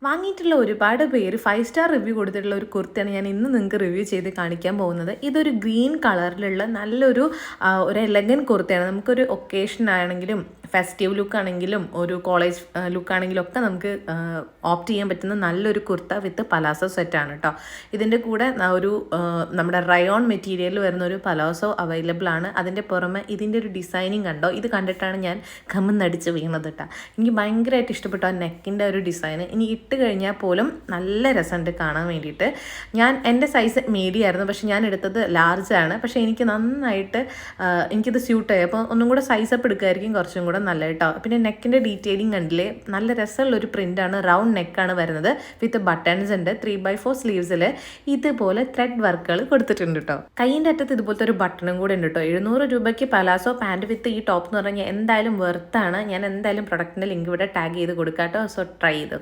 വാങ്ങിയിട്ടുള്ള ഒരുപാട് പേര് 5 star review കൊടുത്തിട്ടുള്ള ഒരു കുർത്തിയാണ് ഞാൻ ഇന്ന് നിങ്ങൾക്ക് റിവ്യൂ ചെയ്ത് കാണിക്കാൻ പോകുന്നത്. ഇതൊരു ഗ്രീൻ കളറിലുള്ള നല്ലൊരു ഒരു എലഗൻ കുർത്തിയാണ്. നമുക്കൊരു ഒക്കേഷൻ ആണെങ്കിലും ഫെസ്റ്റീവ് ലുക്ക് ആണെങ്കിലും ഒരു കോളേജ് ലുക്ക് ആണെങ്കിലും ഒക്കെ നമുക്ക് ഓപ്റ്റ് ചെയ്യാൻ പറ്റുന്ന നല്ലൊരു കുർത്ത വിത്ത് പലാസോ സെറ്റാണ് കേട്ടോ. ഇതിൻ്റെ കൂടെ ഒരു നമ്മുടെ റയോൺ മെറ്റീരിയൽ വരുന്ന ഒരു പലാസോ അവൈലബിൾ ആണ്. അതിൻ്റെ പുറമെ ഇതിൻ്റെ ഒരു ഡിസൈനിങ് കണ്ടോ, ഇത് കണ്ടിട്ടാണ് ഞാൻ കമ്മെന്നടിച്ച് വീണത് കേട്ടോ. എനിക്ക് ഭയങ്കരമായിട്ട് ഇഷ്ടപ്പെട്ടു ആ നെക്കിൻ്റെ ഒരു ഡിസൈൻ. ഇനി ഇട്ട് കഴിഞ്ഞാൽ പോലും നല്ല രസമുണ്ട് കാണാൻ വേണ്ടിയിട്ട്. എൻ്റെ സൈസ് മീഡിയം ആയിരുന്നു, പക്ഷെ ഞാൻ എടുത്തത് ലാർജ് ആണ്. പക്ഷേ എനിക്ക് നന്നായിട്ട് എനിക്കിത് സ്യൂട്ടായി. അപ്പോൾ ഒന്നും കൂടെ സൈസ് അപ്പ് എടുക്കുമായിരിക്കും കുറച്ചും കൂടെ നല്ല കേട്ടോ. പിന്നെ നെക്കിൻ്റെ ഡീറ്റെയിലിംഗ് കണ്ടില്ലേ, നല്ല രസമുള്ളൊരു പ്രിൻ്റാണ്. റൗണ്ട് നെക്കാണ് വരുന്നത് വിത്ത് ബട്ടൺസ് ഉണ്ട്. 3/4 സ്ലീവ്സിൽ ഇതുപോലെ ത്രെഡ് വർക്കുകൾ കൊടുത്തിട്ടുണ്ട് കേട്ടോ. കൈയിൻ്റെ അറ്റത്ത് ഇതുപോലത്തെ ഒരു ബട്ടണും കൂടെ ഉണ്ട് കേട്ടോ. 700 രൂപയ്ക്ക് പലാസോ പാൻറ്റ് വിത്ത് ഈ ടോപ്പ് എന്ന് പറഞ്ഞാൽ എന്തായാലും വെർത്താണ്. ഞാൻ എന്തായാലും പ്രൊഡക്റ്റിൻ്റെ ലിങ്ക് ഇവിടെ ടാഗ് ചെയ്ത് കൊടുക്കാം കേട്ടോ. സോ ട്രൈ ചെയ്തൊക്കെ.